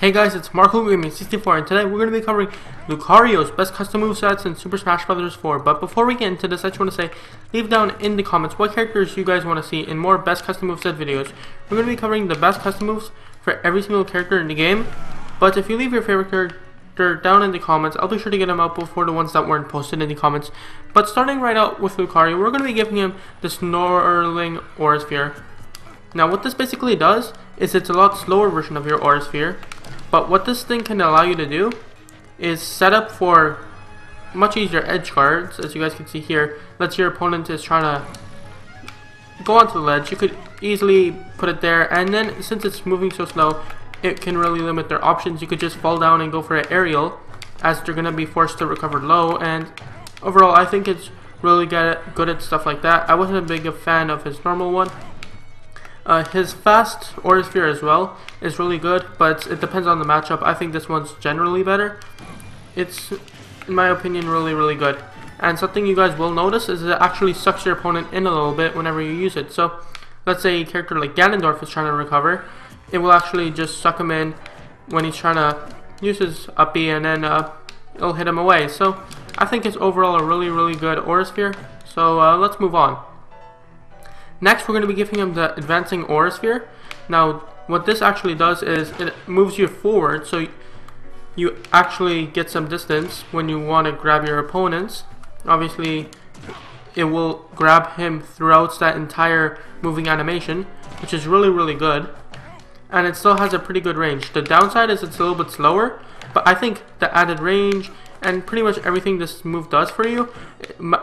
Hey guys, it's Marco64 and today we're going to be covering Lucario's best custom movesets in Super Smash Bros. 4. But before we get into this, I just want to say, leave down in the comments what characters you guys want to see in more best custom moveset videos. We're going to be covering the best custom moves for every single character in the game. But if you leave your favorite character down in the comments, I'll be sure to get them out before the ones that weren't posted in the comments. But starting right out with Lucario, we're going to be giving him the Snarling Aura Sphere. Now what this basically does is it's a lot slower version of your Aura Sphere. But what this thing can allow you to do is set up for much easier edge guards. As you guys can see here, let's say your opponent is trying to go onto the ledge, you could easily put it there, and then since it's moving so slow, it can really limit their options. You could just fall down and go for an aerial, as they're going to be forced to recover low. And overall, I think it's really good at stuff like that. I wasn't a big fan of his normal one. His fast Aura Sphere as well is really good, but it depends on the matchup. I think this one's generally better. It's, in my opinion, really good. And something you guys will notice is it actually sucks your opponent in a little bit whenever you use it. So, let's say a character like Ganondorf is trying to recover, it will actually just suck him in when he's trying to use his up B, and then it'll hit him away. So, I think it's overall a really good Aura Sphere. So, let's move on. Next, we're going to be giving him the Advancing Aura Sphere. Now, what this actually does is it moves you forward, so you actually get some distance when you want to grab your opponents. Obviously, it will grab him throughout that entire moving animation, which is really good. And it still has a pretty good range. The downside is it's a little bit slower, but I think the added range and pretty much everything this move does for you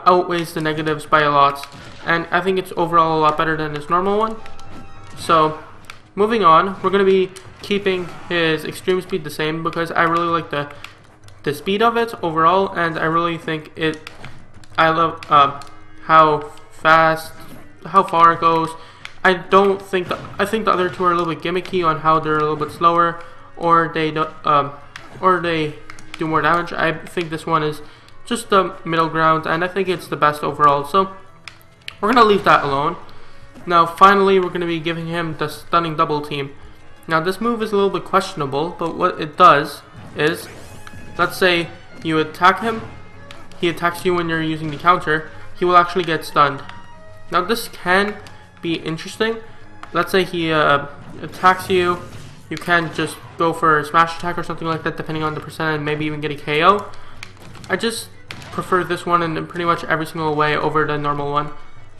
outweighs the negatives by a lot. And I think it's overall a lot better than his normal one. So, moving on, we're going to be keeping his extreme speed the same because I really like the speed of it overall, and I really think I love how far it goes. I think the other two are a little bit gimmicky on how they're a little bit slower, or they do more damage. I think this one is just the middle ground, and I think it's the best overall. So we're going to leave that alone. Now finally, we're going to be giving him the Stunning Double Team. Now this move is a little bit questionable, but what it does is, let's say you attack him, he attacks you when you're using the counter, he will actually get stunned. Now this can be interesting. Let's say he attacks you, you can just go for a smash attack or something like that, depending on the percent, and maybe even get a KO. I just prefer this one in pretty much every single way over the normal one.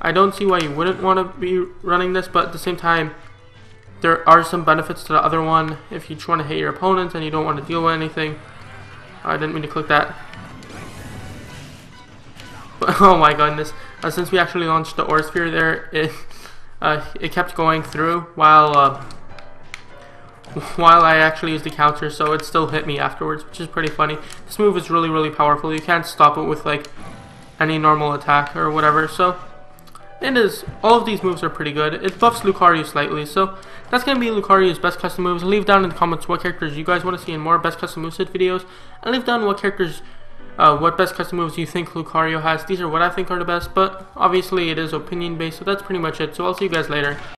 I don't see why you wouldn't want to be running this, but at the same time, there are some benefits to the other one. If you just want to hit your opponent and you don't want to deal with anything. I didn't mean to click that. But, oh my goodness. Since we actually launched the Aura Sphere there, it kept going through while I actually used the counter, so it still hit me afterwards, which is pretty funny. This move is really powerful. You can't stop it with like any normal attack or whatever. So all of these moves are pretty good. It buffs Lucario slightly, so that's going to be Lucario's best custom moves. Leave down in the comments what characters you guys want to see in more best custom moveset videos, and leave down what best custom moves you think Lucario has. These are what I think are the best, but obviously it is opinion based, so that's pretty much it. So I'll see you guys later.